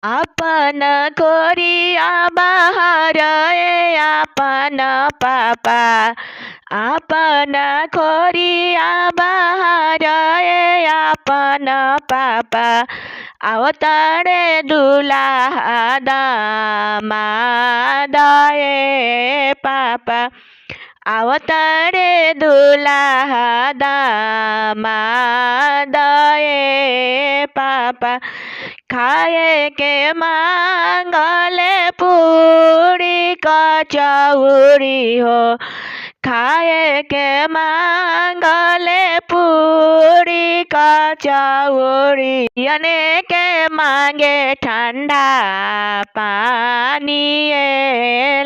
आपन खोरिया बाहर आपन पापा, आपन खोरिया बाहर आपन पापा, अवतारे दुल्हा दामाद पापा, अवतारे दुल्हा दामाद पापा, खाए के मांगले पूरी कचौरी हो, खाए के मांगले पूरी कचौरी, पियने के मांगे ठंडा पानी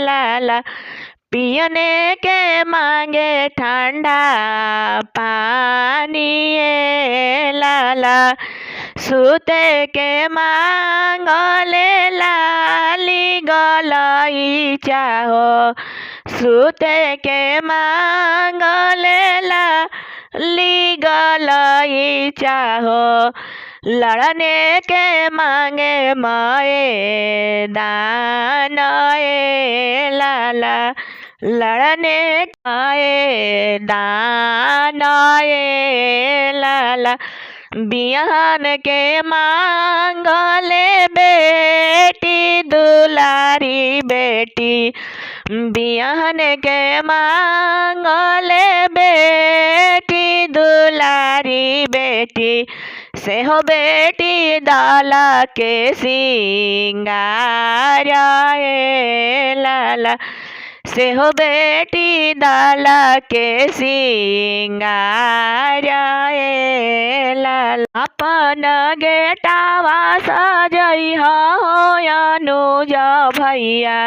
लाला, पियने के मांगे ठंडा पानी लाला, सूते के मांगले लाली गलईचा हो, सूते के मांगले लाली गलईचा हो, लड़ने के मांगे मैदान लाला, लड़ने के दान लाला, बिहान के मांगले बेटी दुलारी बेटी, बिहान के मांगले बेटी दुलारी बेटी, से हो बेटी डाला के सिंगार लाला, से हो बेटी डाला के सिंगार लाला, अपन गेटावा सजई हो अनुज भैया,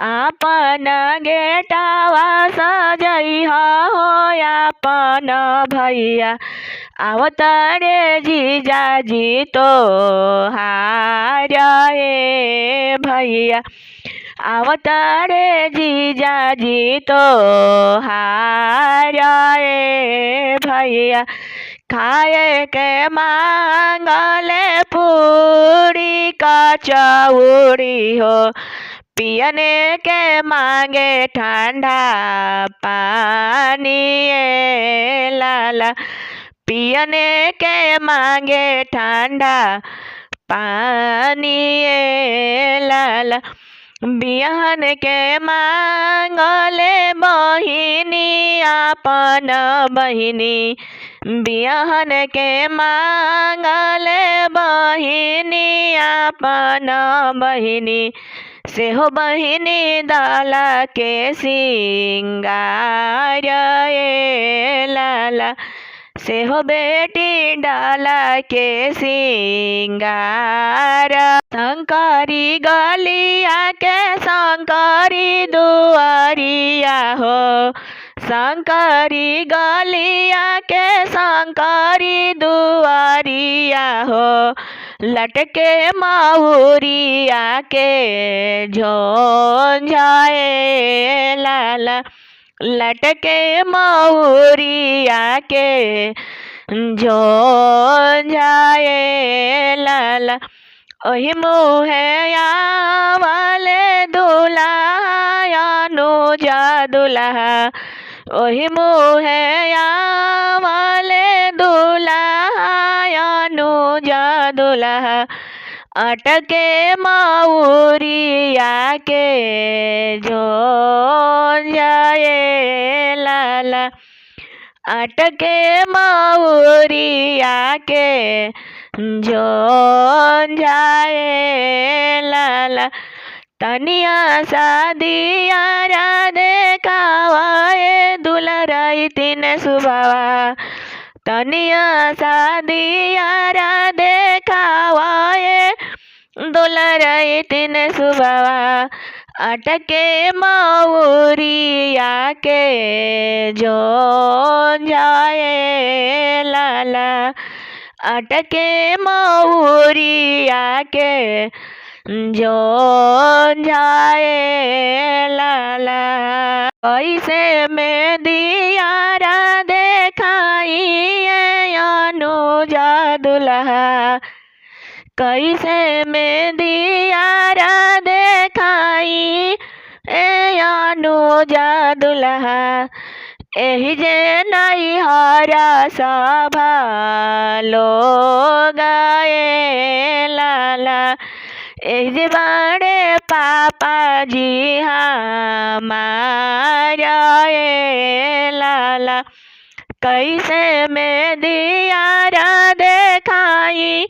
अपन गेटावा सजई हो अपन भैया, अवतारे जीजाजी तो हार भैया, अवतारे जीजाजी तो हार भैया, खाए के मांगले पूरी कचौरी हो, पियने के मांगे ठंडा पानी लाला, पियने के मांगे ठंडा पानी लाला, बिहान के मांगले बहिनी आपन बहिनी, बिहान के मांगले बहिनी आपन बहिनी, से हो बहिनी डाला के सिंगार लाला, से हो बेटी डाला के सिंगार, शंकरी गलिया के शंकरी दुआरिया हो, शंकरी गलिया के शंकरी दुआरिया हो, लटके महुरिया के झोंझाए लाला, लटके महुरिया के झोंझाए लाला, ओहि मुहे वाले दुल्हा अनुज दुल्हा, ओहि मुहे वाले दुल्हा अनुज दुल्हा, अटके महुरिया के झोंझाए लाला, अटके महुरिया के झोंझाए लाला, तनिया शादिया देखावाए दुलरई तीन सुबावा, तनिया शादिया देखावाए दुलरई तीन सुबावा, अटके महुरिया के झोंझाए लाला, अटके महुरिया के झोंझाए लाला, कैसे में दियारा देखाई अनुज दुल्हा, कैसे में दियारा देखाई ए अनुजा दुल्हा एही जे नैहरा सभा लोग ए लाला एही जे बड़े पापा जी हमारा ए लाला कैसे में दियारा देखाई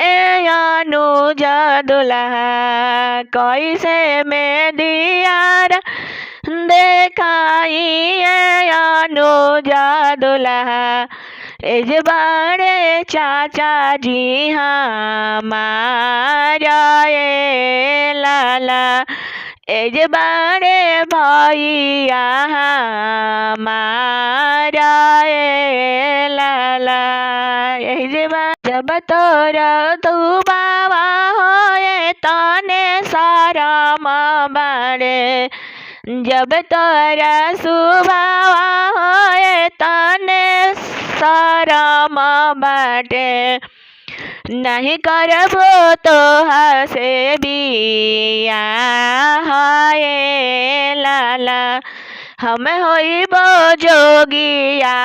ए अनुजा दुल्हा कैसे में दियारा देखाई ए अनुजा दुल्हा एज बड़े चाचा जी हमारा ए लाला एज बड़े भैया हमारा ए लाला जब तोरा तू बाबा होए तने सारा बाड़े जब तोरा सुबावा होए तने सारा बाटे नहीं करबो तो हसे बिया हाय लाला हम होइबो जोगिया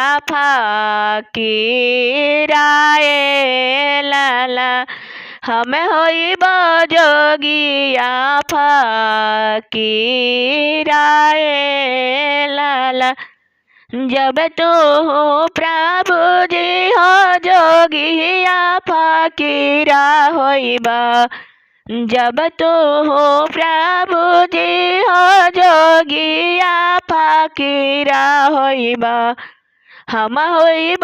फकीरा ए लाला हम होइबो जोगिया फकीरा ए लाला जब तू प्रभु जी हो जोगिया फकीरा होइबा जब तू प्रभु जी हो जोगिया फकीरा होइबा हम होइब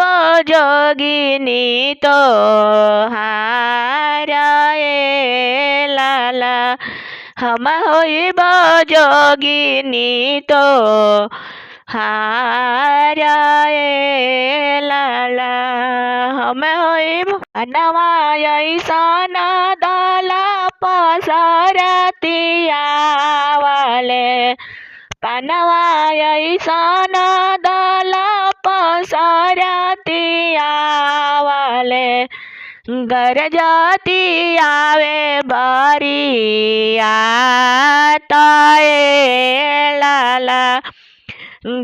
जोगिनी तो हारा ए लाला हम होइब जोगिनी तो हारा ए लाला हम होइब नवा ऐसन दला पसरतिया वाले पनवा ऐसन दला पसरतिया वाले गरजती आवे बरिया ताए लाला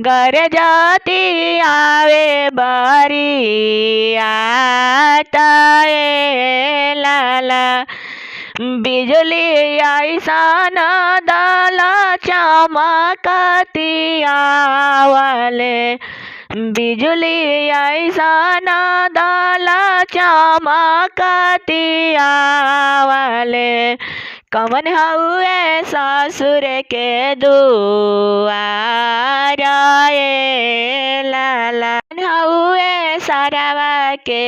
गरजती आवे बरिया ताए लाला बिजली ऐसन दला चमकतिया वाले बिजली ऐसन दला चमकतिया वाले कवन हुए ससुर के दुआरा ए लाला हुए सरवा के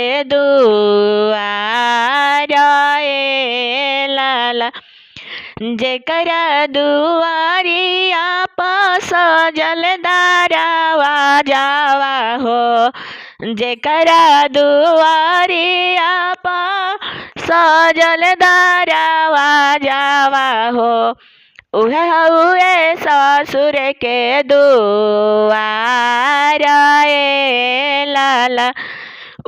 दुआरा ए लाला जेकरा दुआरिया पास जलदारावा जावा हो जेकरा दुआरिया पास जलदारावा जावा हो उहे हुए ससुर के दुआरा ए लाला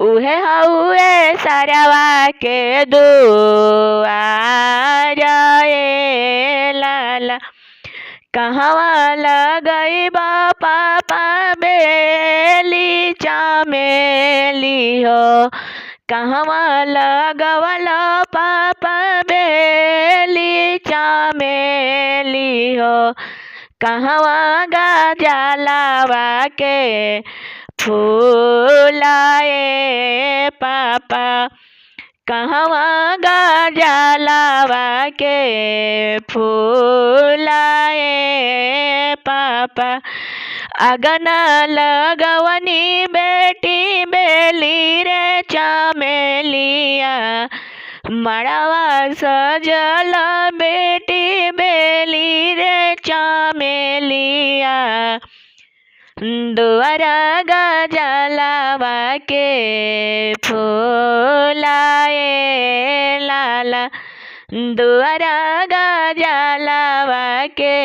उहे हुए सरवा के दुआरा ए लाला कहवा लगइबा पापा बेली चमेली हो कहवा लगवल पापा बेली चमेली हो कहवा गजलावा के फूलाए पापा कहवा गजलावा के फूलाए पापा अगन लगवनी बेटी बेली रे चमेलिया मड़वा सजल बेटी बेली रे चमेलिया दुआरा गजलावा के फूलाए लाला दुआरा गजलावा के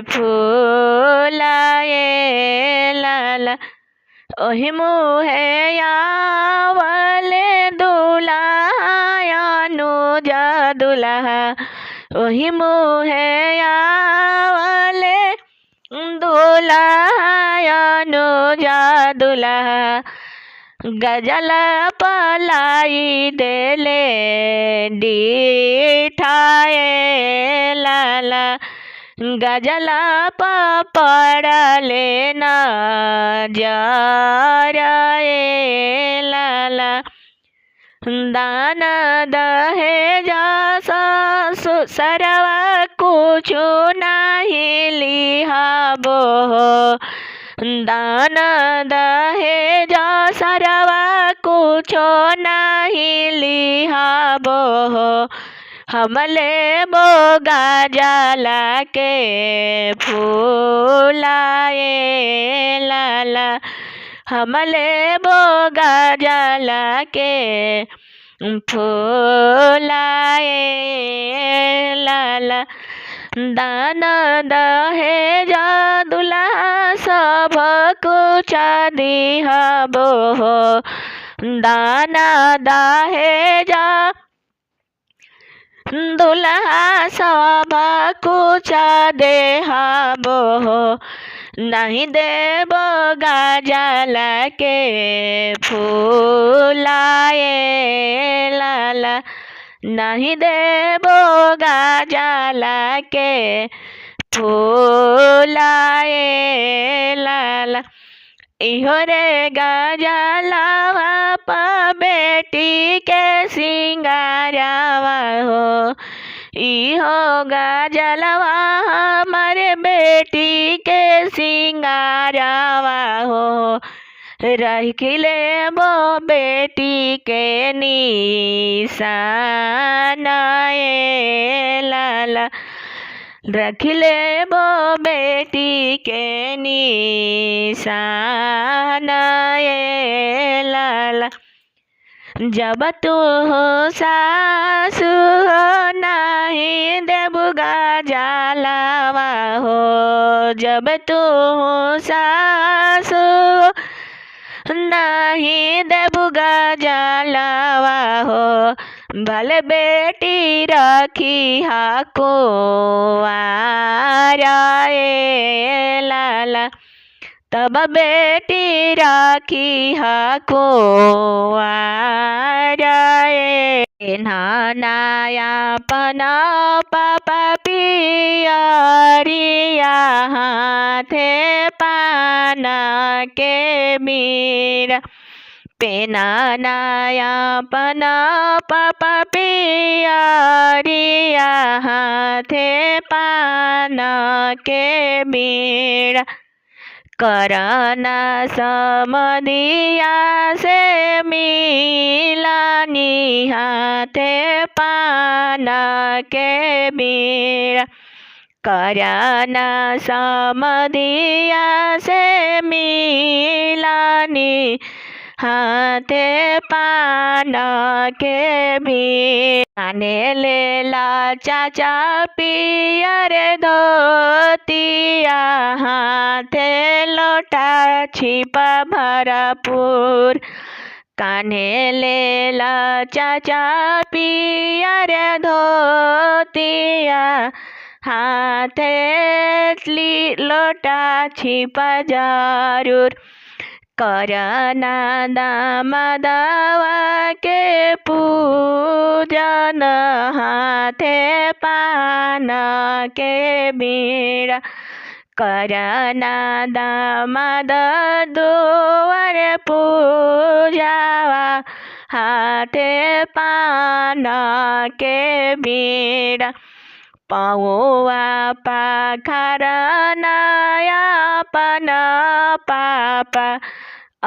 फूलाए लाला ओहि मुहे आवले दुलायनु जा दुल्हा ओही मुहे आवले दुल्हायनु जा दुल्हा गजल पलाई देले डीठाए लाला गजल पड़ले न जराए लाला दान दहेजा सरवा कुछ नहीं लिहाबो दान दहेजा सरवा कुछ नहीं लिहाबो हमले बोगा जाला के फूलाए लाला हमले बोगा जाला के फूलाए लाला दान दहेजा दुल्हा सब कुछ दिहबो दान दहेजा दुल्हा सब कुछ देहबो नहीं देबो गजला के फूलाए लाला नहीं देबो गजला के फूलाए लाला इहो रे गजलवा पा बेटी के सिंगारवा हो इहो गजलवा हमारे बेटी के सिंगारवा हो रखिले बो बेटी के निशानाए लाला रखिले बो बेटी के निशानाए लाला जब तू सासु नहीं देबू गजलवा हो जब तू सासु नहीं देबू गजलवा हो भले बेटी रखी कुंवाराए लाला तब बेटी राखी कुंवाराए नाया पना पापा पियरिया हाथे पाना के मीरा पेना नाया पना पापा पियरिया हाथे पाना के मीरा करना समदिया से मिलानी हाथे पाना के मीरा करना समदिया से मिलानी हाथे पाना के मीराने लेला चाचा पियर धोतिया हाथे लोटा छिपा भरपूर कान्हे लेला चाचा पियर धोतिया हाथे लोटा छिपा जरूर करना दामदवा के पूजन हाथे पाना के बीड़ा करना दामद दुआर पूजावा हाथे पाना के बीड़ा पौआ पाखरना अपना पापा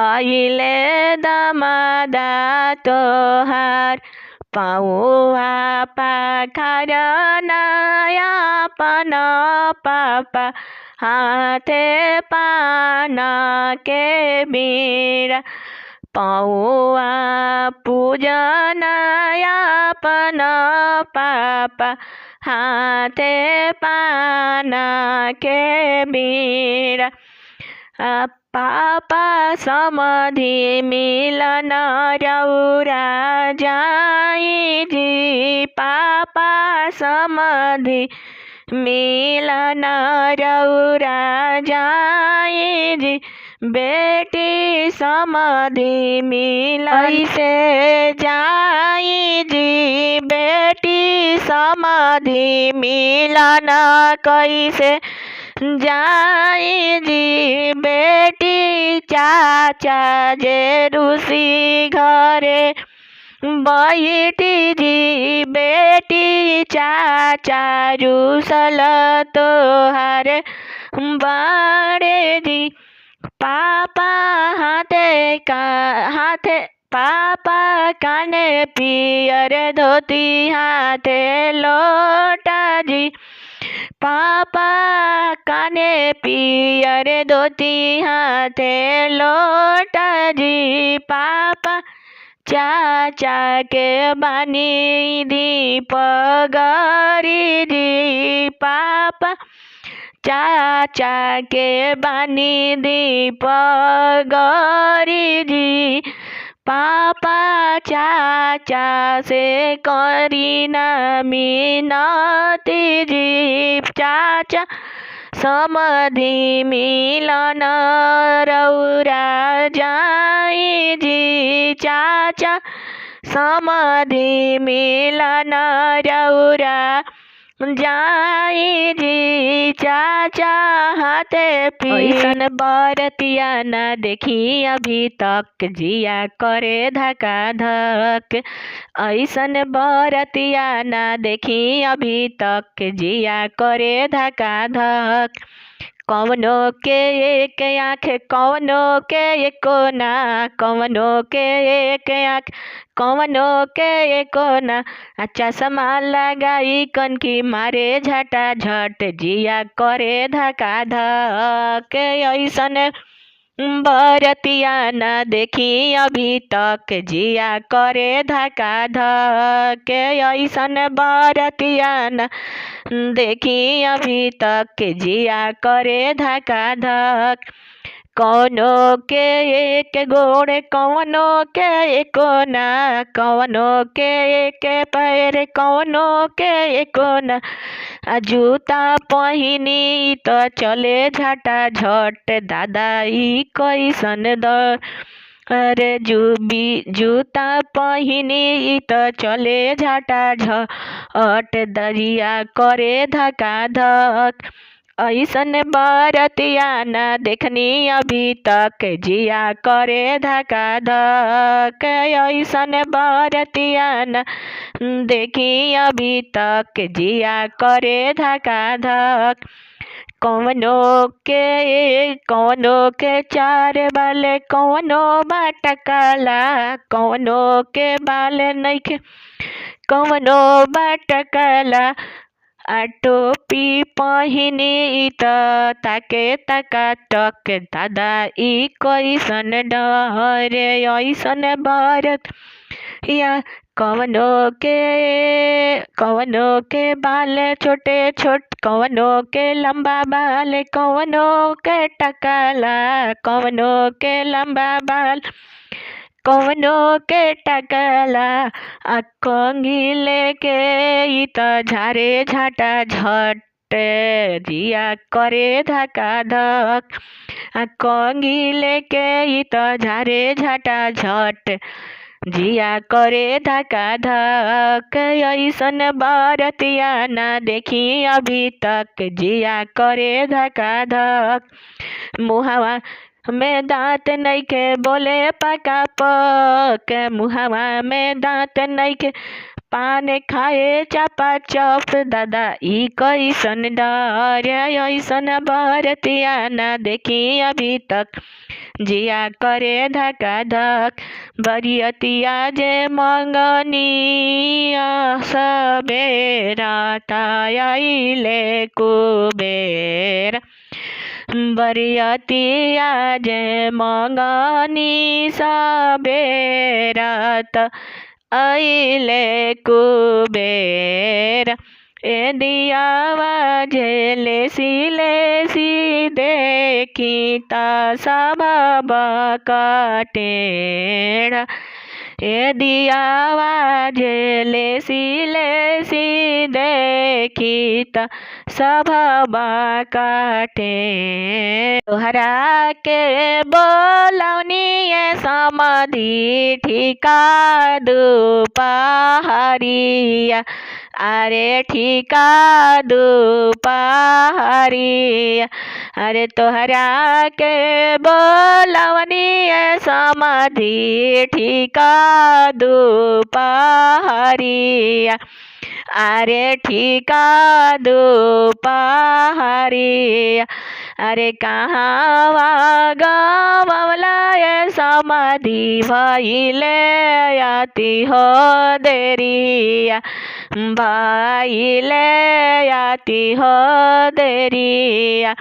आइले दामादा तोहार पौआ पाखरना अपना पापा हाथे पाना के बीड़ा पौआ पूजन अपना पापा हाथे पाना के बीड़ा पापा समाधि मिलन रौरा जाई जी, पापा समाधि मिलन रौरा जाई जी, बेटी समाधि मिलन से जाई जी, बेटी समाधि मिलन कैसे जाई जी, बेटी चाचा जे रूसी घरे बैठी जी, बेटी चाचा रूसल तोहार बाड़े जी, पापा हाथे पापा काने पियर धोती हाथे लोटा जी, पापा काने पियर धोती हाथे लोटा जी, पापा चाचा के बानी दीप गरी जी, पापा चाचा के बानी दीप गरी जी, पापा चाचा से करी ना मिनती जी, चाचा समाधि मिलन रौरा जाई जी, चाचा समाधि मिलन रौरा जाई जी, चाचा हाथे पीसन बरतिया न देखी अभी तक, जिया करे धका धक, ऐसन बरतिया न देखी अभी तक, जिया करे धका धक, कवनो के एक आँख कवनो के एको ना, कवनो के एक आँख कवनो के एको ना, चश्मा लगाई कनकी मारे झटा झट, जिया करे धका धक, ऐसन बरतिया न देखी अभी तक, जिया करे धका धक, ऐसन बरतिया न देखी अभी तक, जिया करे धका धक, कौनो के एक गोड़ कौनो के एको ना, कौनो के एक पैर कौनो के एको ना, जूता पहिनी तो चले झटा झट, दादा ई कैसन अरे जूता पहिनी तो चले झटा झट, दरिया करे धका धक, ऐसन बरतिया न देखनी अभी तक, जिया करे धका धक, ऐसन बरतिया न देखी अभी तक, जिया करे धका धक, कौनो के चार बाल कौनो बाटकला, कौनो के बाल नइखे कौनो बाटकला, टोपी पहिनी त ताके तका टक, दादा ई कैसन डर ऐसन बरत या, कवनो के बाल छोटे छोट कवनो के लंबा बाल, कवनो के टकला कवनो के लंबा बाल, कवनो के टकला, कंघी लेके ई त झारे झाटा झट, जिया करे धका धक, कंघी लेके ई त झारे झाटा झट, जिया करे धका धक, ऐसन बरतिया न देखी अभी तक, जिया करे धका धक, मुहावा में दांत नइखे बोले पका पक, मुहावा में दांत नइखे पान खाए चापा चप, दादा ई कैसन डर ऐसन बरतिया न देखी अभी तक, जिया करे धका धक, बरियतिया जे मंगनी सबेरा ताइले कुबेर, बरियतिया जे मंगनी सबेरा त आइले कुबेर, ए दियावा झेले सी देखी ता सबब कटेड़ा। ए दियावा झेले सी देखी ता सबब कटे। तोहरा के बोलौनी समधि ठिका दुपहरिया। अरे ठिका दुपहरिया। अरे तोहरा के बोलौनी समधि ठिका दुपहरिया। अरे ठिका दुपहरिया। अरे कहवा गवला समधि भइले अति हो देरिया। भइले अति हो देरिया।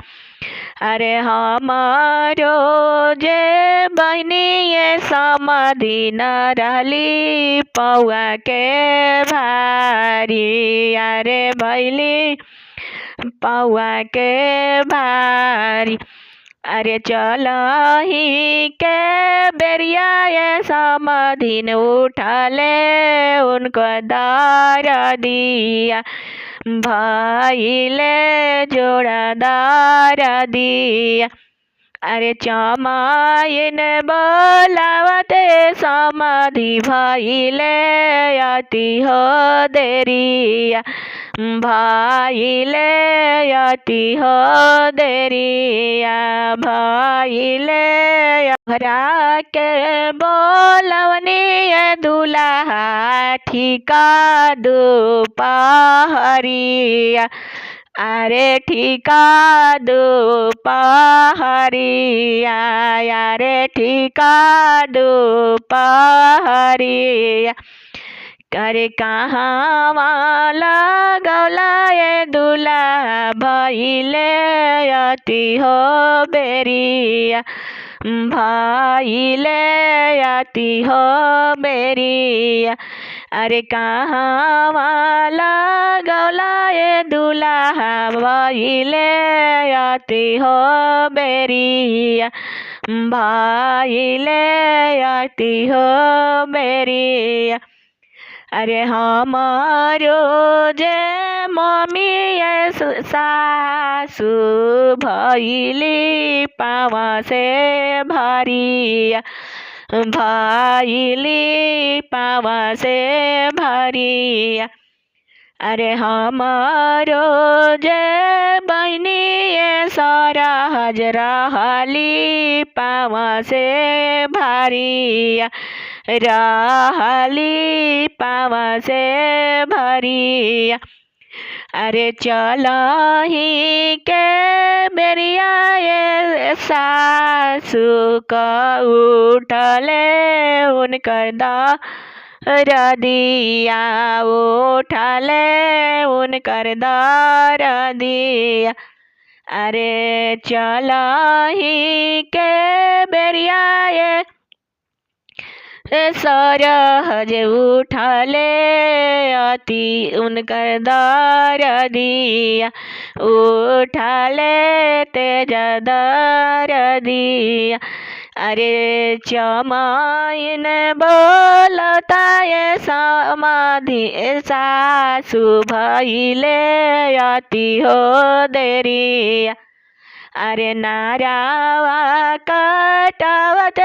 अरे हमारो जे बहनी समधि न रहली पौआ के भारी। अरे भैली पौआ के भारी। अरे चलही के बेरिया समधि न उठले उनको दरदिया। भइले जोड़ादार दिया। अरे चमाइन बोलावते समधि भइले अति हो देरिया। भइले अति हो देरिया। भइले हरा के बोलवनी दुल्हा ठिका दुपहरिया। अरे ठिका दुपहरिया। अरे ठिका दुपहरिया। अरे कहवा लगौला दुल्हा भइले अति हो बेरिया। भइले अति हो बेरिया। अरे कहवा लगौला दुल्हा भइले अति हो बेरिया। भइले अति हो बेरिया। अरे हमारो जे मम्मी सासु भइली पावा से भरिया। भइली पावा से भरिया। अरे हमारो जे बहनी सरहज रहली पावा से भरिया। रहली पावा से भरिया। अरे चलही के बेरिया सासु क उठले उनकर दरदिया। उठले उनकर दरदिया। अरे चलही के बेरिया सरहज उठले अति उनकर दरदिया। उठले तेज दरदिया। अरे चमाइन बोलता समधि सासु भइले अति हो देरिया। अरे नारावा कटावत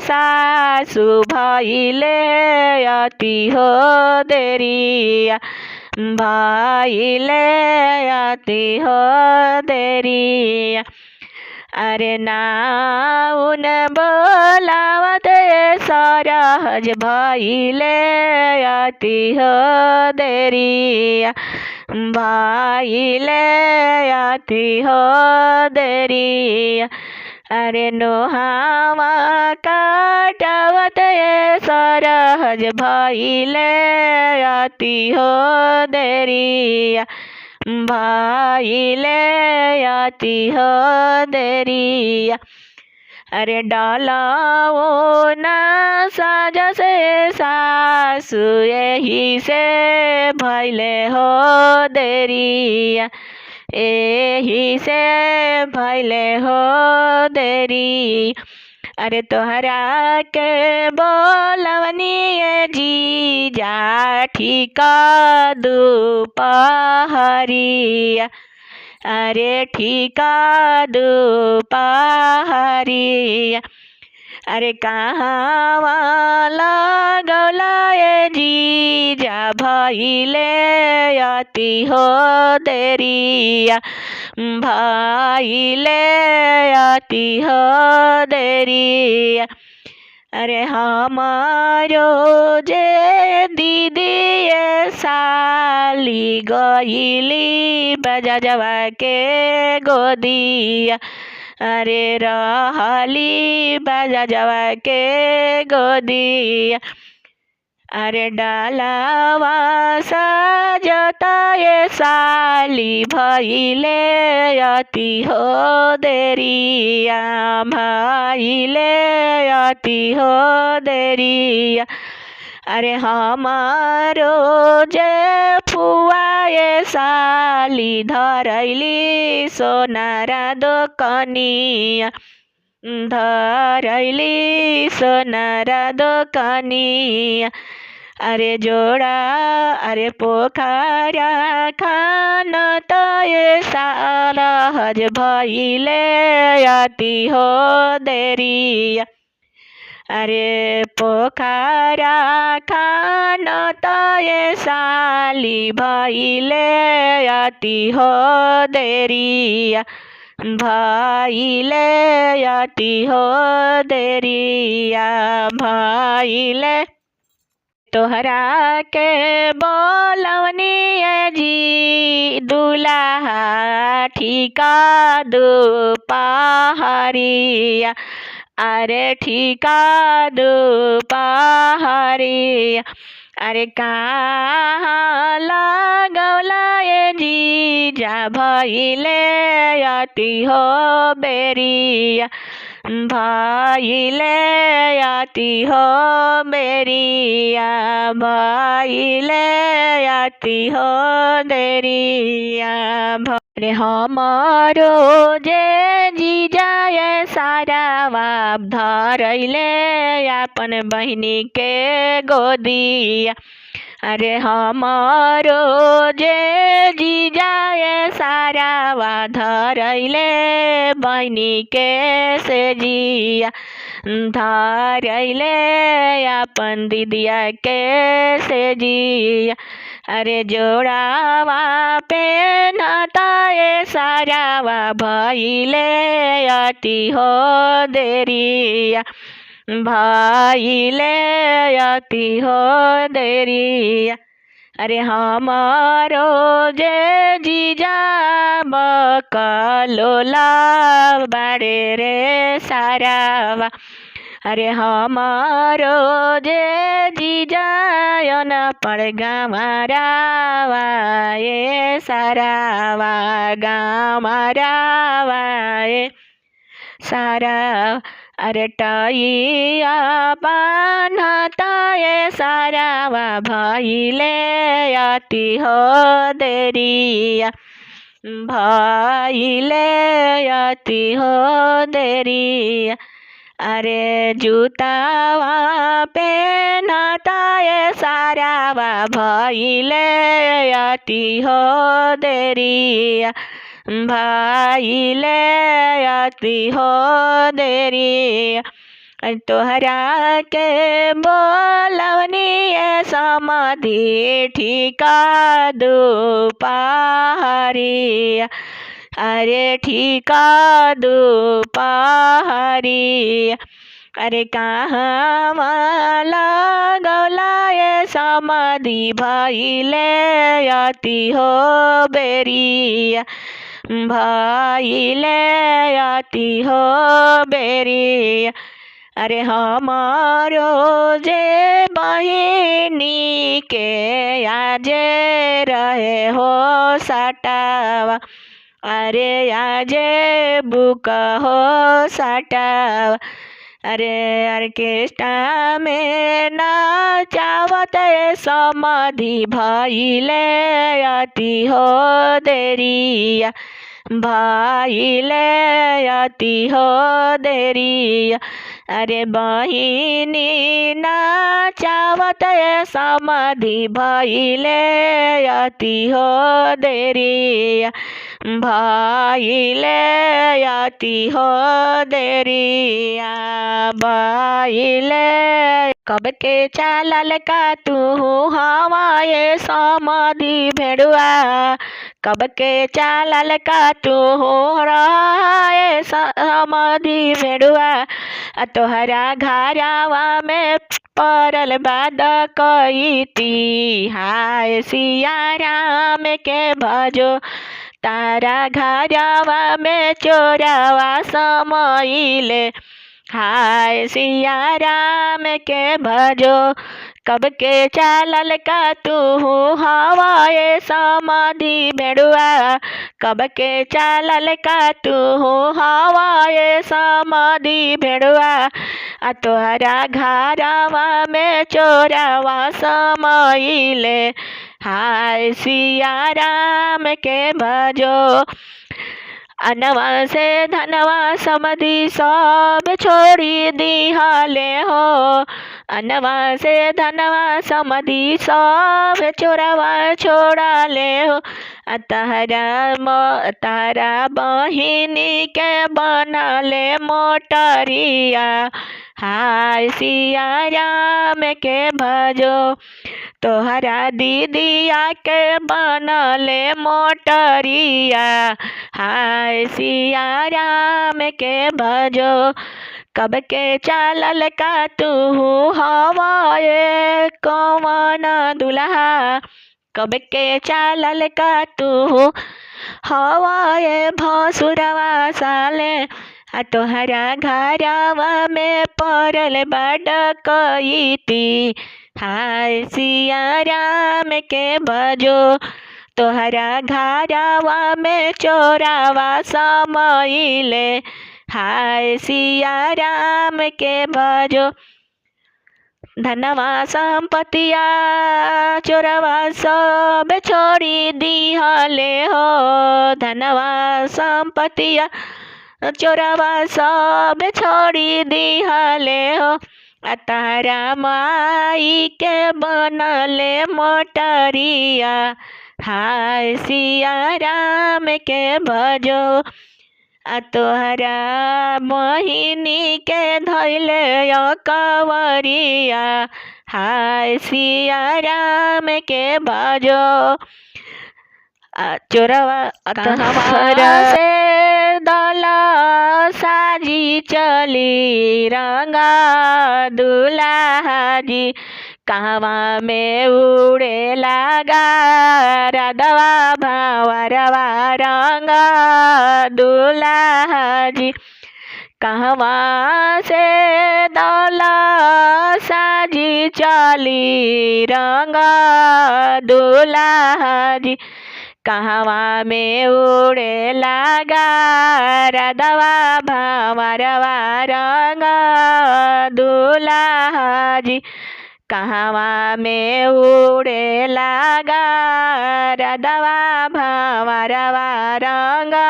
सासु भइले अति हो देरिया। भइले अति हो देरिया। अरे नाउन बोलावत सरहज भइले अति हो देरिया। भइले अति हो देरिया। अरे नोहावा काटवत सरहज भइले अति हो देरिया। भइले अति हो देरिया। अरे डालाओ ना साज से सासु यही से भैले हो देरिया, यही से भैले हो देरी। अरे तोहरा के बोलवनी जीजा ठीका दुपहरिया, अरे ठीका दुपहरिया। अरे कहाँ लगौला जीजा भइले अति हो देरिया, भइले अति हो देरिया। अरे हमारो जे दीदी साली गईली बजजवा के गोदिया, अरे रहली बजजवा के गोदिया। अरे डालावा सजता साली भइले अति हो देरिया, भइले अति हो देरिया। अरे हमारो जे फुआ साली धरैली सोनारा दोकनिया, धरैली सोनारा दोकनिया। अरे जोड़ा अरे पोखरा खान तो साला हज भइले अति हो देरिया, अरे पोखरा खान तो साली भइले अति हो देरिया, भइले अति हो देरिया, भइले। तोहरा के बोलवनी जी दुल्हा ठीका दुपहरिया, अरे ठीका दुपहरिया। अरे कहाँ लगौला जीजा भइले अति हो बेरिया, भइले अति हो बेरिया, भइले अति हो देरिया। अरे हमारो जे जीजा सारावा धरैले अपन बहिनी के गोदिया, अरे हमारो जे जीजा सारावा धरैले बहिनी के से जिया, धरैले अपन दीदिया के से जिया। अरे जोड़ावा पेनता सारावा भइले अति हो देरिया, भइले अति हो देरिया। अरे हमारो जे जीजा बकलोला बाड़े रे सारावा, अरे हमारो जे जीजा न पड़ गमारावा ये सारावा, गमारावा ये सारा। अरे टैया बान्हता ये सारावा भइले अति हो देरिया, भइले अति हो देरिया। अरे जूतावा पेनता ये सारावा भइले अति हो देरिया, भइले अति हो देरिया। तोहरा के बोलवनी समाधि ठीका दुपहरिया, अरे ठीका दुपहरिया। अरे कहाँ लगौला समाधि भइले अति हो बेरिया, भइले अति हो बेरिया। अरे हमारो जे बहिनी के आजे रहे हो सटावा, अरे आजे बुक हो साटावा, अरे ऑर्केस्ट्रा में नाचावत समाधि भइले अति हो देरिया, भइले अति हो देरिया। अरे बहिनी नाचावत समाधि भइले अति हो देरिया, भइले अति हो देरिया, भइले। कब के चालल का तू हवाए समाधि भेड़ुआ, कब के चालल का तू रहाए समाधि भेड़ुआ। तोहरा घरावा में परल बाद कईती, हाय सिया राम के भजो, तारा घरावा में चोरावा समइले, हाय सिया राम के भजो। कब के चालल का तू हवाए समाधि भेड़ुआ, कब के चालल का तू हवाए समाधि भेड़ुआ। तोहरा घरावा में चोरावा समइले, हाय सिया राम के भजो। अनवा से धनवा समधि सब छोड़ी दिहले हो, अनवा से धनवा समधि सब चोरावा छोड़ाले हो। तारा बहिनी के बनले मोटरिया, हाय सिया राम के भजो। तोहरा दीदिया के बनले मोटरिया, हाय सिया राम के भजो। कब के चालल का तू हवाए कौन दुल्हा, कब के चालल का तू हवाए भसुरवा साले। तोहरा घरावा में परल बड़ कईती, हाय सिया राम के भजो। तोहरा घरावा में चोरावा समइले, हाय सिया राम के भजो। धनवा संपतिया चोरवा सब छोड़ी दिहले हो, धनवा संपतिया चोरवा सब छोड़ी दिहले हो। तारा माई के बनले मोटरिया, हाय सिया राम के भजो। तोहरा मोहिनी के धैले कवरिया, हाय सिया राम के भजो। चोरवा तहरा से दला साजी चली रंगा दुल्हाजी, कहवा में उड़े लगा राधवा भावरवा रंगा दुल्हाजी। कहवा से दला साजी चली रंगा दुल्हाजी, कहवा में उड़े लगा राधवा भावरवा रंगा दुल्हाजी, कहवा में उड़े लगा राधवा भावरवा रंगा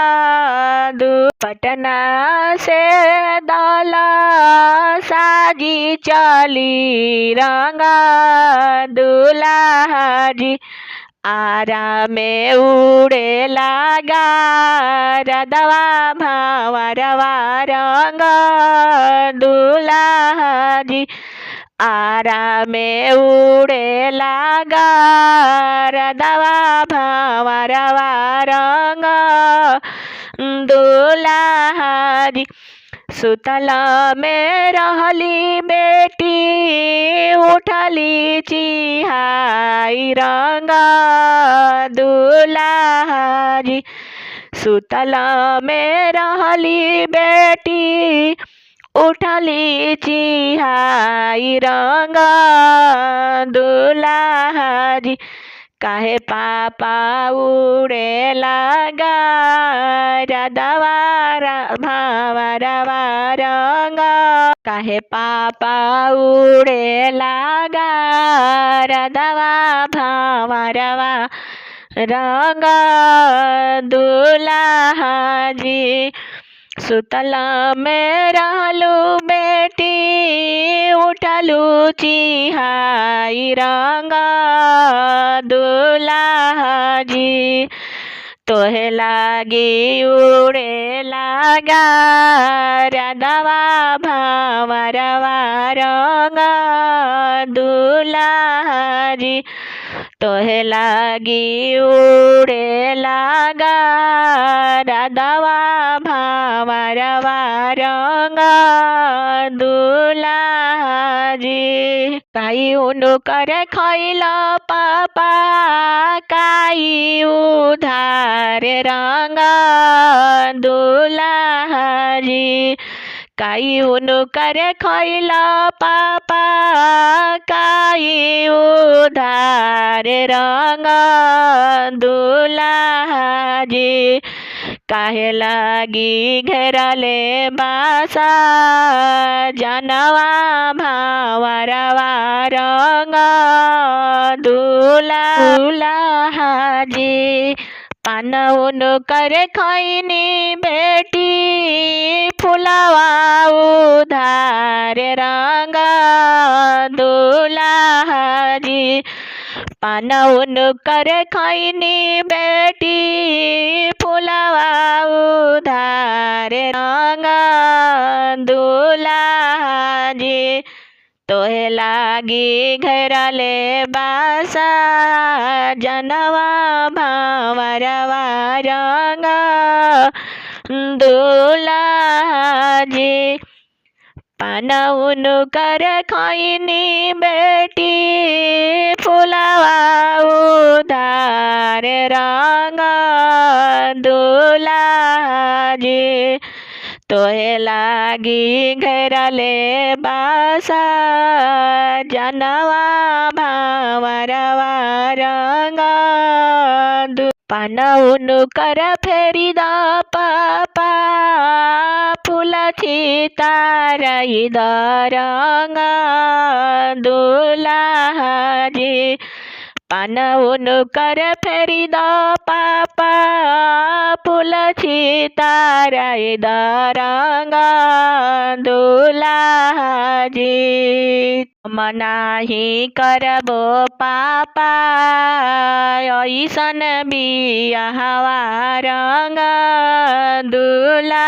पटना से दला साजी चली रंगा दुल्हाजी, आरा में उड़े लगा राधवा भावरवा रंगा दुल्हाजी, आरा में उड़े लगा राधवा भावरवा रंगा दुल्हाजी। सुतला में रहली बेटी उठली चिहाई रंगा दुल्हाजी, सुतला में रहली बेटी उठली चिहाई रंगा दुल्हाजी, काहे पापा उड़े लगा राधवा भावरवा रंग काहे पापा उड़े लागा राधवा भावरवा रंग दुल्हा जी सुतल में रहलू बेटी उठलू चिहाई रंग दुल्हा जी तोहे लागी उड़े लागा राधवा भावरवा रंग दुल्हा जी तोहे लागी उड़े लागा राधवा भावरवा रंग दुल्हा जी काई उनु करे खैल पापा काई उधार रंग दुल्हा जी काई उनु करे खैल पापा काई उधार रंग दुल्हा जी काहे लागी घेरले बासा जनवा भावरवा रंग दुल्हा जी पान उनु करे खैनी बेटी फुलवा उधार रंग दुल्हा जी पान उनु करे खैनी बेटी फुलवा उधार रंग दुल्हा जी तोहे लागी घेरले बासा जनवा भावरवा रंग दुल्हा जी पान उनु करे खैनी बेटी फुलवा उधार रंग दुल्हा जी तोहे लागी घेरले बासा जनवा भावरवा रंग पान उनु कर फेरी द पापा फूल छितारई द रंग दुल्हा जी पान उनु कर फेरी द पापा फूल छितारई द रंग दुल्हा जी मनाही करबो पापा ऐसन बियाहवा रंग दुल्हा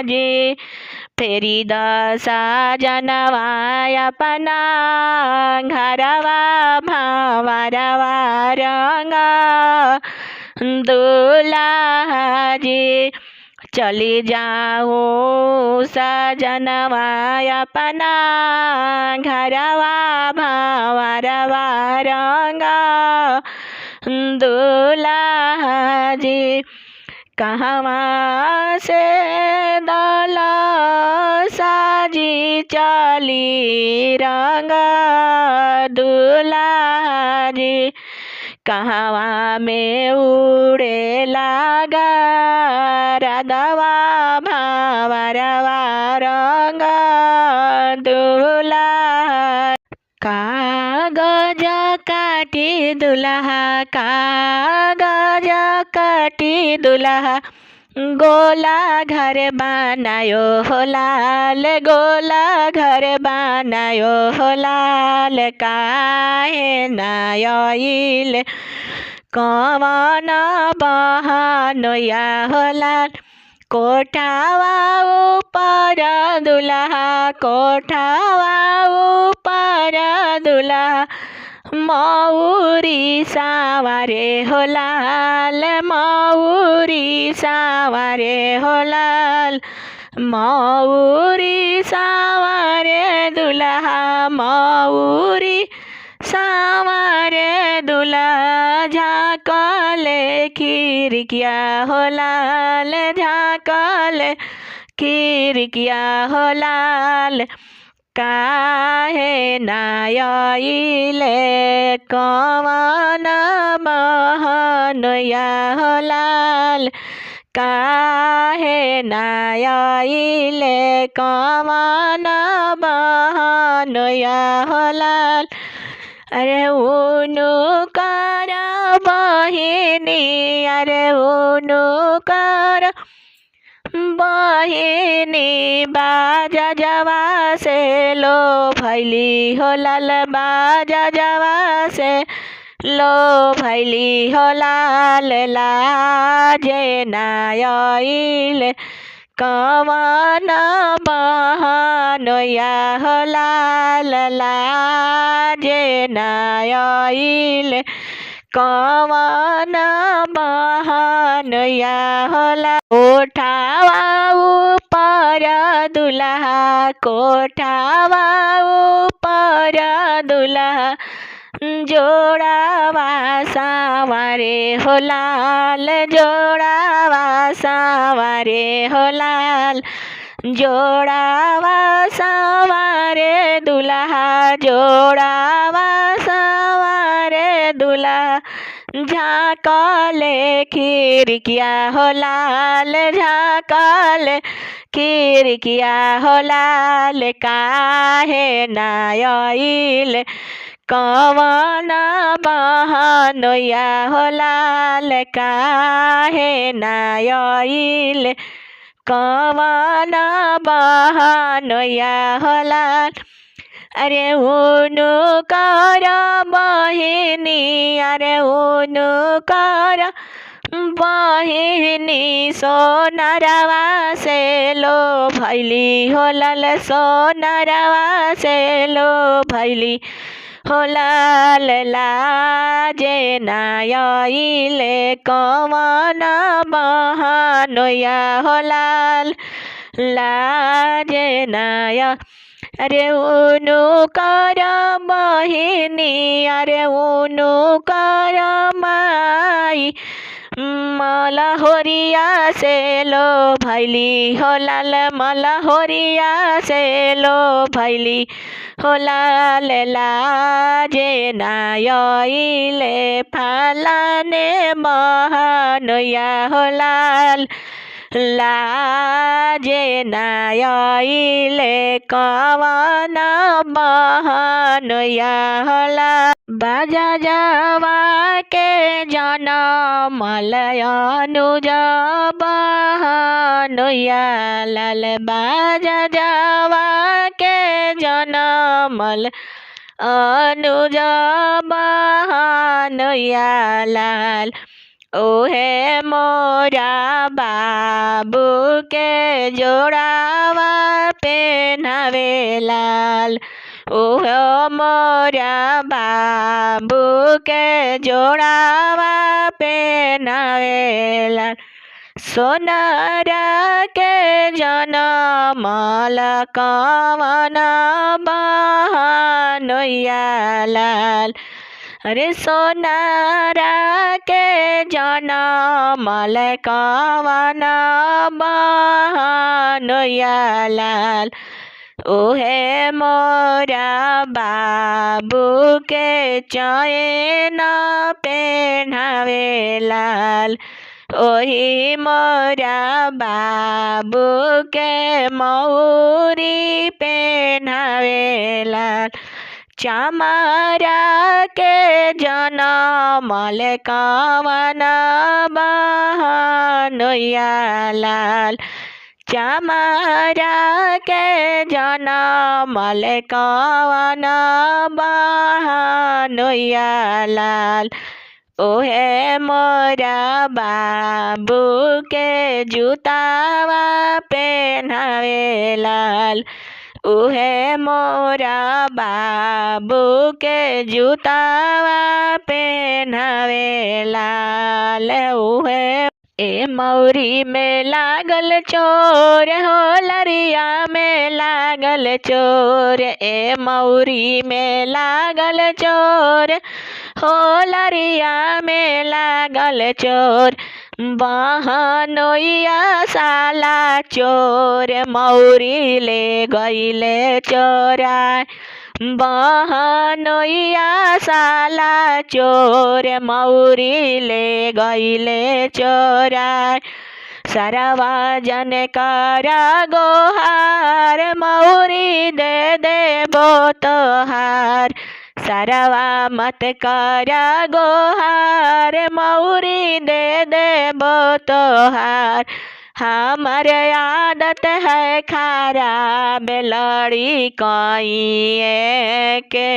जी फेरी दशा जनवा अपना घरवा भावरवा रंग दुल्हा जी चली जाऊँ सजनवा अपना घरवा भावरवा रंग दुल्हा जी कहवा से दल साजी चली रंग दुल्हा जी कहवा में उड़े लागा राधवा भावरवा रंग दुल्हा कागज काटी दुल्हा कागज काटी दुल्हा गोला घर बनायो हो लाल गोला घर बनायो हो लाल काहे नायल कवन बहनोया हो लाल कोठावा ऊपर दुल्हा कोठावा ऊपर दुल्हा मौरी सावरे हो लाल मौरी सावरे हो लाल मौरी सावरे दुल्हा मौरी सावरे दुल्हा झाकले खिड़किया हो लाल झाकले खिड़किया हो लाल काहे नायले कवन बहनोया हो लाल काहे नायले कवन बहनोया होलाल। अरे उनु कर बहिनी, अरे उनु कर बहिनी बाजा जवा से लो भैली होलाल, बाजा जवा से लो भैली होलाल। लाजे नायले कवन बहनोया होलाल, लाजे नायले कवन बहनोया होला। कोठावा ऊपर दुल्हा, कोठावा ऊपर दुल्हा जोड़ावा सावारे होलाल, जोड़ावा सावारे होलाल। जोड़ावा सावारे दुल्हा, जोड़ावा सावारे दुल्हा झाँकले खिड़किया होलाल, झाँकले खिड़किया होलाल। काहे नायले कवन बहनोया होलाल, काहे नायले कवन बहनोया होलाल। अरे उनु कर बहिनी, अरे उनु कर बहिनी सोनरवा से लो भैली होलाल, सोनरवा से लो भैली होलाल। लाजे नायले कवन बहनोया होलाल, लाजे नाय। अरे उनु कर बहिनी, अरे उनु कर माई मलहोरिया से लो भैली होलाल, मलहोरिया से लो भैली होलाल। लाजे नायले फालाने बहनोया होलाल, लाजे नायले कवन बहनोया होलाल। बाजा जवा के जनमल अनुज बहनोया लाल, बाजा जवा के जनमल अनुज बहनोया लाल। ओहे मोरा बाबू के जोड़ावा पेन्हावे लाल, ओहो मोरा बाबू के जोड़ावा पेन्हावे लाल। सोनारा के जनमल कवन बहनोया लाल। अरे सोनारा के जनमल कवन बहनोया लाल। ओहे मोरा बाबू के चैन पेन्हावे लाल, ओही मोरा बाबू के मौरी पेन्हावे लाल। चमारा के जनमल कवन बहनोया लाल, चमारा के जनमल कवन बहनोया लाल। ओहे मोरा बाबू के जूतावा पेन्हावे लाल, ओहे मोरा बाबू के जूतावा पेन्हावे लाल। ओहे ए मौरी में लागल चोर हो, लरिया में लागल चोर, ए मौरी में लागल चोर हो, लरिया में लागल चोर। बहनोइया साला चोर मौरी ले गईले चोराय, बहनोइया साला चोर मौरी ले गईले चोराय। सरवा जन करा गोहार मौरी दे देबो तोहार। सरवा मत करा गोहार मौरी दे देबो तोहार। हमर आदत है खराब लड़ी कइए के।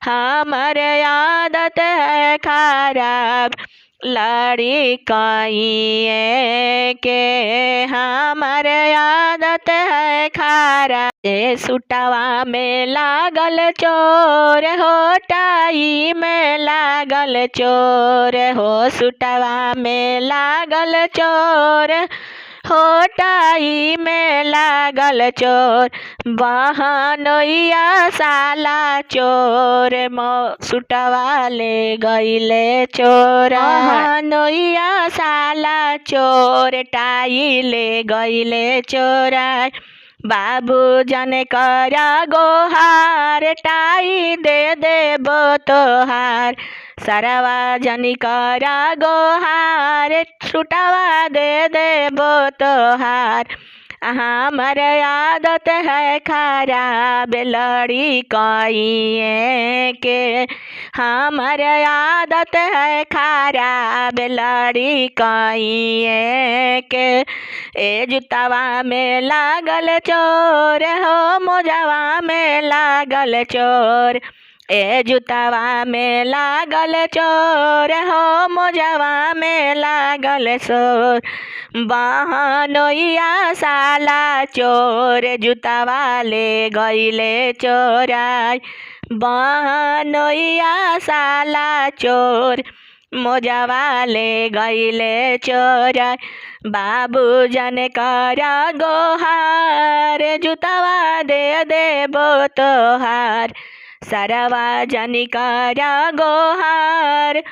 हमर आदत है खराब लड़ी कइए के। हमर आदत है खराब। जे सुटवा में लागल चोर हो टाई में लागल चोर हो। सुटवा में लागल चोर हो टाई में लागल चोर। बहनोइया साला चोर सुटवा ले गइले चोरा। बहनोइया साला चोर टाई ले गइले चोरा। बाबू जन करा गोहार टाई दे देबो तोहार। सरवा जन करा गोहार सुटवा दे देबो तोहार। हमर आदत है खराब लड़ी कइए के। हमर आदत है खराब लड़ी कइए के। ए जुतवा में लागल चोर हो मोजवा में लागल चोर। ए जुतवा में लागल चोर हो मोजवा में लागल चोर। बहनोइया साला चोर जुतवा ले गइले चोराई। बहनोइया साला चोर मोजवा ले गइले चोराई। बाबू जन करा गोहार जुतवा दे देबो तोहार। सरवा जन करा गोहार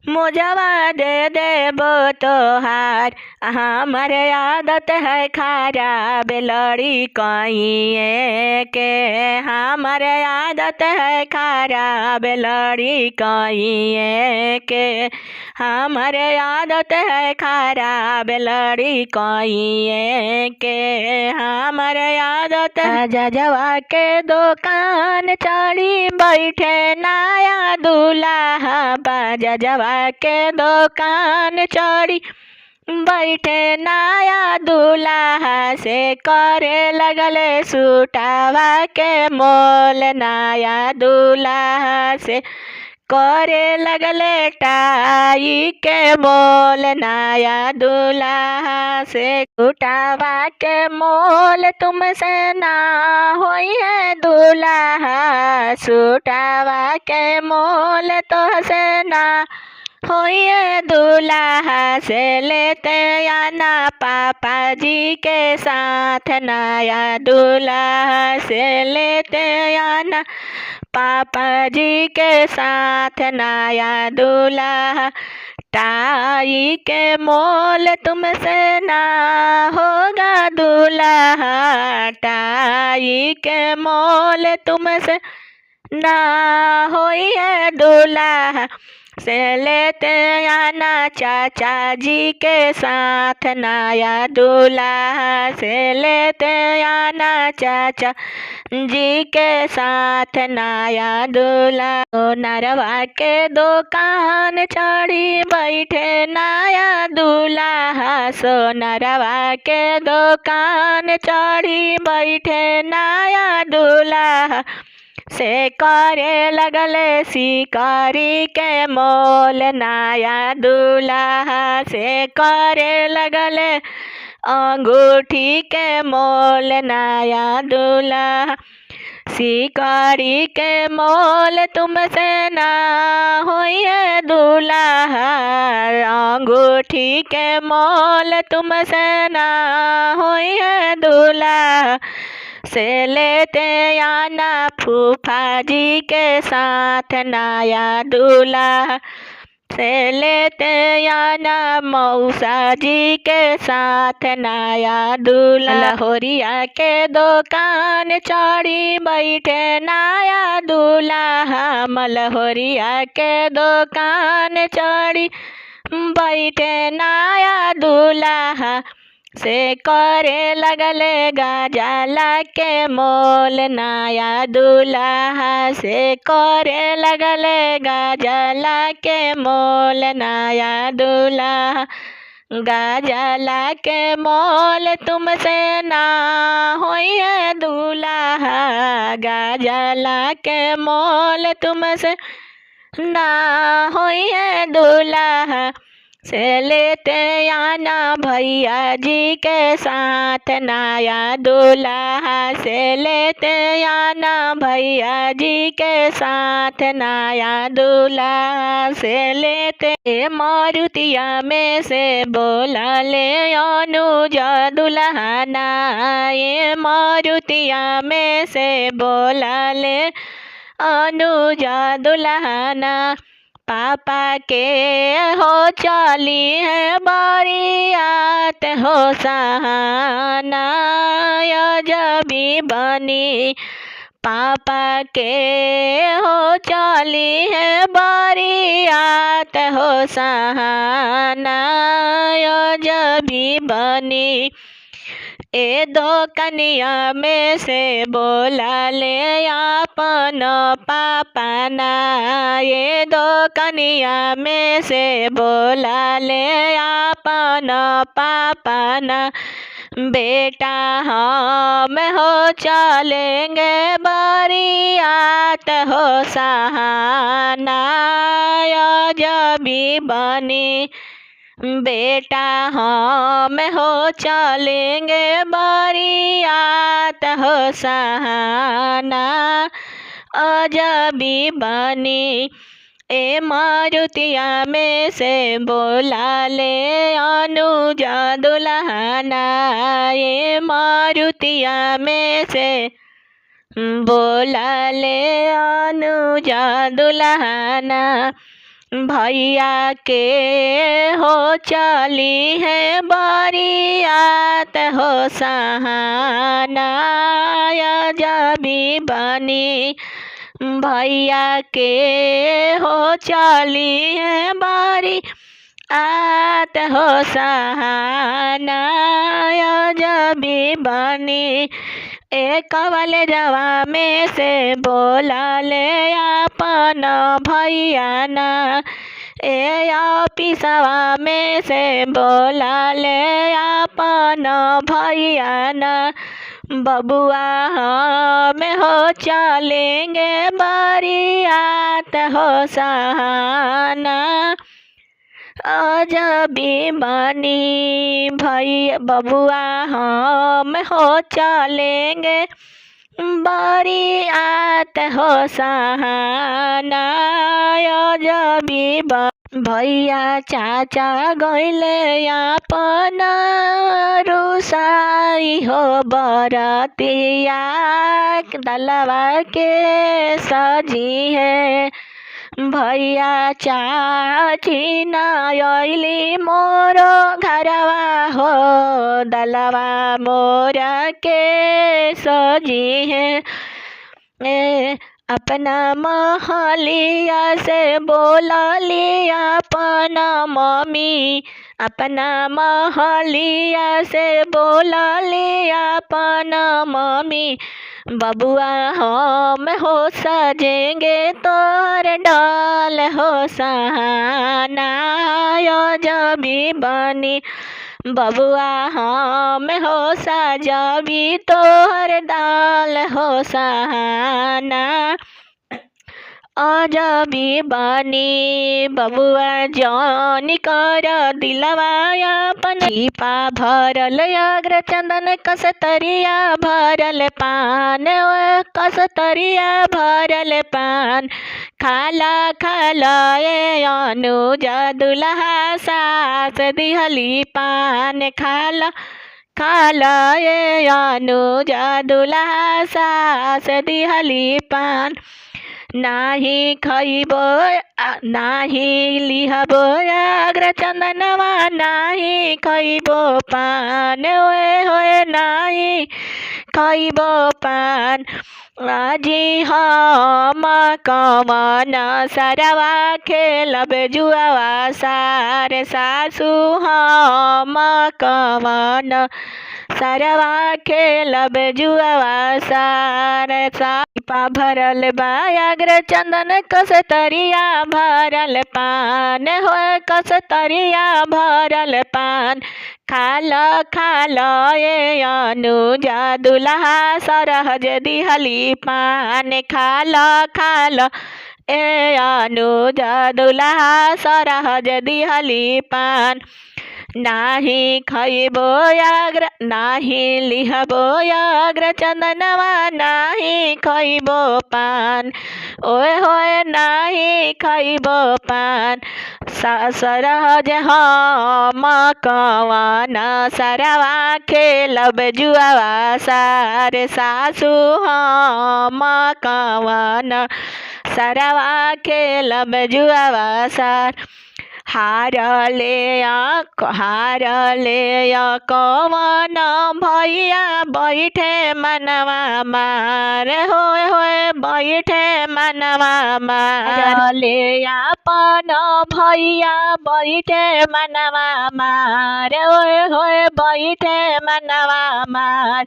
मोजवा दे देबो तोहार। हमर आदत है खराब लड़ी कइए के। हमर आदत है खराब लड़ी कइए के। हमर आदत है खराब लड़ी कइए के। हमर आदत जजवा के दुकान चढ़ी बैठे नया दूल्हा जजवा के दुकान चढ़ी बैठे नया दूल्हा से करे लगले सुटावा के मोल। नया दूल्हा से करे लगले टाई के मोल। नया दूल्हा से सुटावा के मोल तुमसे ना होई है दूल्हा। सुटावा के मोल तोहसे ना होई दूल्हा से लेते आना पापा जी के साथ। नया दूल्हा से लेते आना पापा जी के साथ। नया दूल्हा टाई के मोल तुमसे ना होगा दूल्हा। टाई के मोल तुमसे ना होई है दूल्हा से लेते आना चाचा जी के साथ। नया दूल्हा से लेते आना चाचा जी के साथ। नया दूल्हा नरवा के दुकान चढ़ी बैठे नया दूल्हा। सोनरवा के दुकान चढ़ी बैठे नया दूल्हा से करे लगले शिकारी के मोल। नया दूल्हा से करे लगले अंगूठी के मोल। नया दूल्हा शिकारी के मोल तुमसे ना होई है दूल्हा। अंगूठी के मोल तुमसे ना होई है दूल्हा से लेते आना फूफा जी के साथ। नया दूल्हा से लेते आना मौसा जी के साथ। नया दूल्हा लहोरिया के दुकान चढ़ी बैठे नया दूल्हा। मलहोरिया के दुकान चढ़ी बैठे नया दूल्हा से करे लगले गजला के मोल। नया दूल्हा से करे लगले गजला के मोल। नया दूल्हा गजला के मोल तुमसे ना होइए दूल्हा। गजला के मोल तुमसे ना होइए दूल्हा। से लेते आना भैया जी के साथ। नया दूल्हा से लेते आना भैया जी के साथ। नया दूल्हा से लेते मारुतिया में से बोला ले अनुज दुल्हना। ये मारुतिया में से बोला ले अनुज दुल्हना। पापा के हो चली है बारियात हो सहाना। अजबी बनी पापा के हो चली है बारियात हो सहाना। अजबी बनी ए दो कन्या में से बोला ले अपन पापा ना। ये दो कन्या में से बोला ले अपन पापा ना। बेटा हम हो चलेंगे बारियात हो सहाना। अजबी बनी बेटा हम हो चलेंगे बारियात हो सहाना। अजबी बनी ए मारुतिया में से बोला ले अनुज दुल्हना। ये मारुतिया में से बोला ले अनुज दुल्हना। भैया के हो चली है बारियात हो सहाना। अजबी बनी भैया के हो चली है बारियात हो सहाना। अजबी बनी एक कॉलेजवा में से बोला ले अपन भैया ना। ए ऑफिसवा में से बोला ले अपन भैया ना। बबुआ हम हो चलेंगे बारियात हो सहाना। अजबी बनी भैया बबुआ हम हो चलेंगे बारियात हो सहाना। अजबी भैया चाचा गइले अपन रुसाई हो बरतिया। दलवा के सजी है भैया चाची ना अइली मोरो घरवा हो। दलवा मोरा के सजी है अपना महलिया से बोला लिया अपना मम्मी। अपना महलिया से बोला लिया अपना मम्मी। बबुआ हम हो सजेंगे तोर डाल हो सहाना। अजबी बनी बबुआ हम हो सजबी तोहर डाल हो सहाना। अजबी बनी बबुआ जौन कर दिलवा अपन। दीपा भरल अग्र चंदन कसतरिया भरल पान। कसतरिया भरल पान खाला खाला ए अनुज दुल्हा सास दिहली पान। खाला खाला ए अनुज दुल्हा सास दिहली पान। नाही खइबो नाही लिहबो अग्र चंदनवा। नाही खइबो पान ओए होए नाही खइब पान। आजी हम कवन सरवा खेलब जुआवा सार। सासु हम कवन सरवा खेलब जुआवा सार। पा भरल बायाग्र चंदन कसतरिया भरल पान हो कसतरिया भरल पान। खाल खाल ए अनुजा दुल्हा सरहज दिहली पान। खाल खाल ए अनुजा दुल्हा सरहज दिहली पान। नाही खइबो याग्र नाही लिहबो याग्र चंदनवा नाही खइबो पान। ओए होए नाही खइबो पान। सरहज हम कवन सरवा खेलब जुआवा सार। सासु हम कवन सरवा खेलब जुआवा सार। हार ले कवन भैया बैठे मनवा मार। होए होए बैठे मनवा मार। ले अपन भैया बैठे मनवा मार। होए होए बैठे मनवा मार।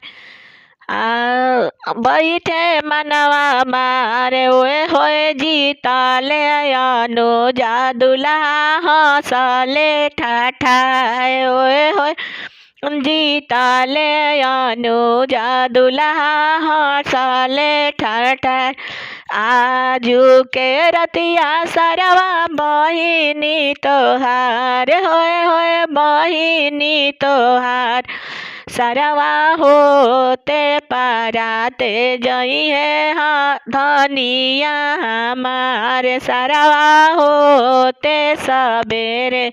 बैठे मनवा मारे। ओए होए जीतले अनुजा दुल्हा हंसले ठाठाए। ओए होए जीतले अनुजा दुल्हा हंसले ठाठाए। आजू के रतिया सरवा बहिनी तोहार। होए होए बहिनी तोहार। सरवा होते पराते जइहे धनिया हमारे। सरवा होते सबेरे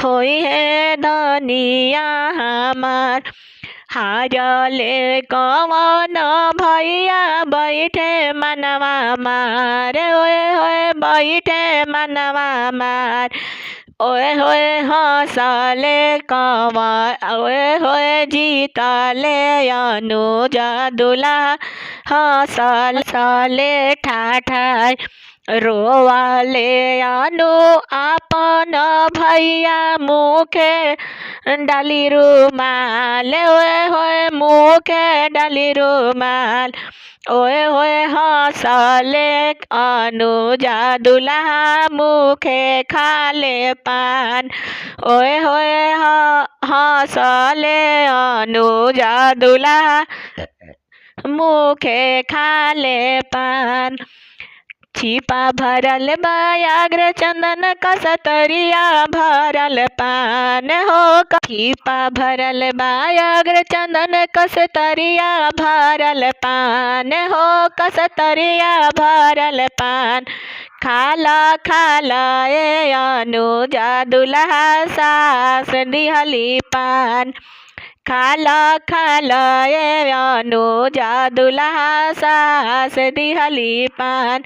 होइहे धनिया हमार। हार ले कवन भैया बैठे मनवा मार। ओए होए बैठे मनवा मार। ओए होए हंसले कवन ओए होए जीतले अनुजा दुल्हा हंसले ठाठाय। रोवाले अनु आपन भैया मुखे डाली रुमाल। ओए होए मुखे डाली रुमाल। ओए होए हंसले अनुजा दुल्हा मुखे खाले पान। ओए होए हंसले अनुजा दुल्हा मुखे खाले पान। छिपा भरल बायाग्र चंदन कसतरिया भरल पान हो। छिपा भरल बायाग्र चंदन कसतरिया भरल पान हो। कसतरिया भरल पान। खाला खाला ए अनुजा दुल्हा सास दिहली पान। खाला खाला ए अनुजा दुल्हा सास दिहली पान।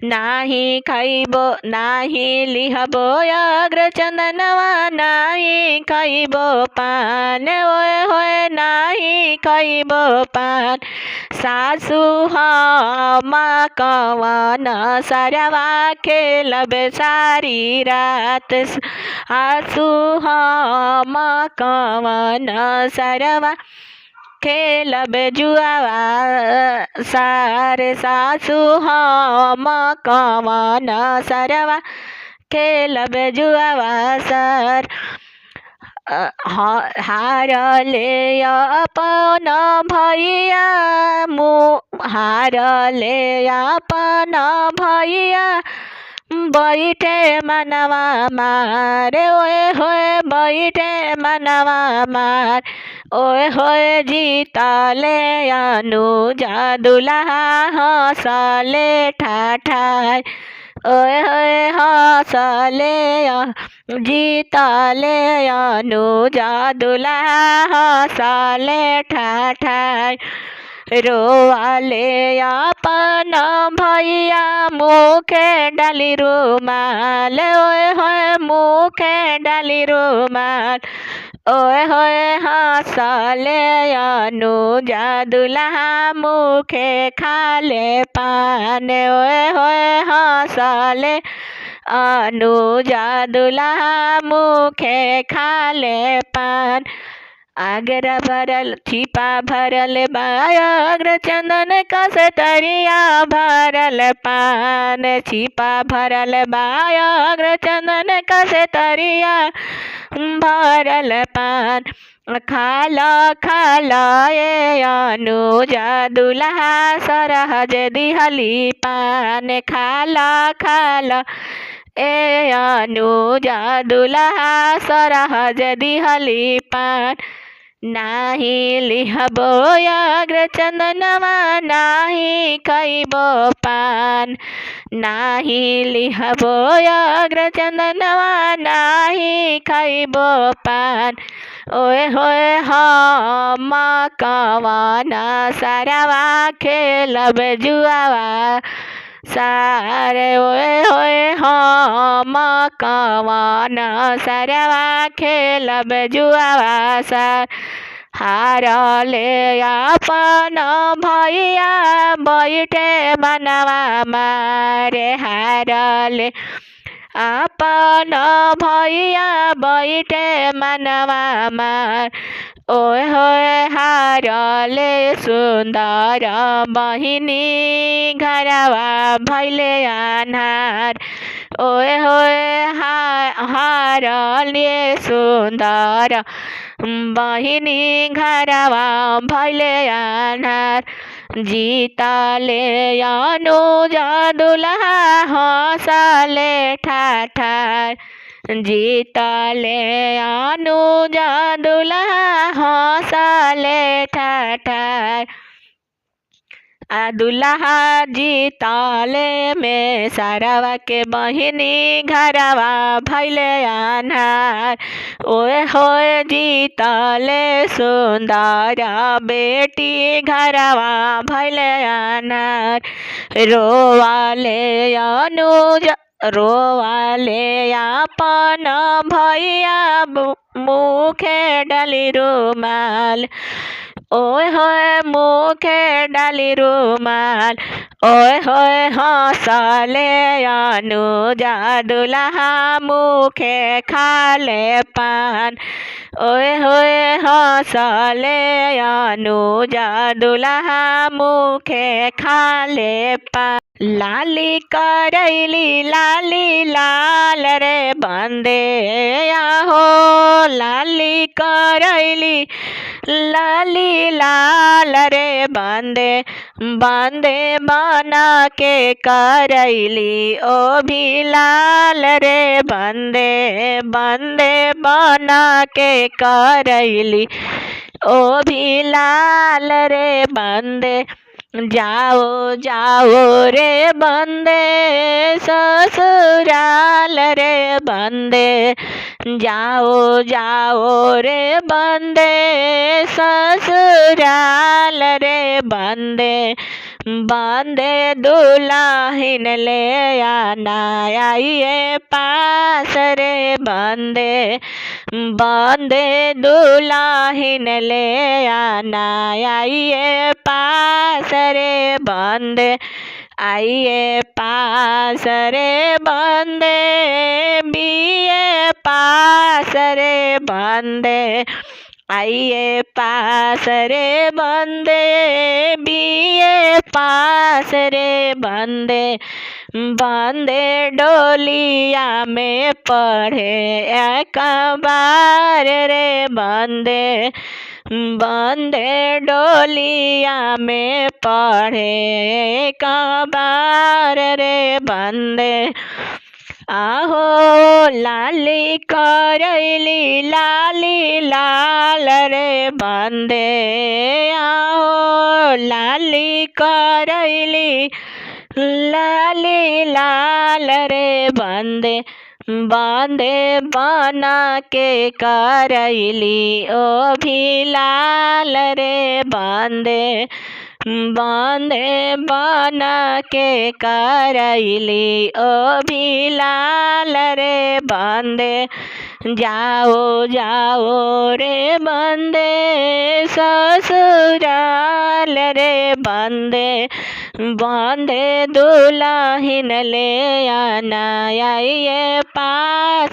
नाही खइबो नाही लिहबो याग्र चंदनवा नाही खइबो पान। ओए होए नाही खइबो पान। सासु हम कवन सरवा खेलब सारी रात। सासु हम कवन सरवा खेलब जुआवा सार। सासु हम कवन सरवा खेलब जुआवा सार। हार ले अपन भैया हार ले अपन भैया बैठे मनवा मार। ओए होए बैठे मनवा मार। ओए होए जीतले अनुजा दुल्हा हंसले ठाठाय। ओए होए हंसले जीतले अनुजा दुल्हा हंसले ठाठाय। रोवाले अपन भैया मुखे डाली रुमाल। ओए होए मुखे डाली रुमाल। ओए होए हँसले अनुजा दुल्हा मुखे खाले पान। ओए होए हँसले अनुजा दुल्हा मुखे खाले पान। आगरा भरल छिपा भरल बायग्र चंदन कसतरिया भरल पान। छिपा भरल बायग्र चंदन कसतरिया भरल पान। खाला खाला ए अनुजा दुल्हा सरहज दिहली पान। खाला खाला ए अनुजा दुल्हा सरहज दिहली पान। नाही लिहबो अग्र चंदनवा नाही खैबो पान। नाही लिहबो अग्र चंदनवा नाही खैबो पान। ओए होए हम कवाना सरवा खेलब जुआवा सारे। ओए होए हम कवाना सरवा खेलब जुआवा सार। हारले अपन भैया बैठे बनवा मारे। हारले अपन भैया बैठे मनवा मार। ओए होए हारले सुंदर बहिनी घरवा भैले अन्हार। ओए होए हारले सुंदर बहिनी घरवा भैले अन्हार। जीतले अनुजा दुल्हा हँसले ठाठार। जीतले अनुजा दुल्हा हँसले ठाठार। दुल्हा जीतले में सरवा के बहिनी घरवा भैले अन्हार। ओए होए जीतले सुंदर बेटी घरवा भैले अन्हार। रोवाले अनुजा रोवाले अपन भैया मुखे डाली रुमाल। ओए होए मुखे डाली रुमाल। ओए होए हँसले अनुजा दुल्हा मुखे खाले पान। ओए होए हँसले अनुजा दुल्हा मुखे खाले पान। लाली करैली लाली लाल रे बंदे आहो। लाली करैली लाली लाल रे बंदे। बंदे बना के करैली ओ भी लाल रे बंदे। बंदे बना के करैली ओ भी लाल रे बंदे। जाओ जाओ रे बंदे ससुराल रे बंदे। जाओ जाओ रे बंदे ससुराल रे बंदे। बंदे दुल्हन ले आना आइए पास रे बंदे। बंदे दुल्हन ले आना आइए पास रे बंदे। आइए पास रे बंदे बीए पास रे बंदे। आइए पास रे बंदे बीए पास रे बंदे। बंदे डोलिया में पढ़े एक बार रे बंदे। बंदे डोलिया में पढ़े एक बार रे बंदे। आहो लाली करैली लाली लाल रे बंदे। आओ लाली करैली लाली लाल रे बंदे। बंदे बना के करैली ओ भी लाल रे बंदे। बंदे बना के करैली ओ भी लाल रे बंदे। जाओ जाओ रे बंदे ससुराल रे बंदे बंदे दुल्हन ले आना आइए पास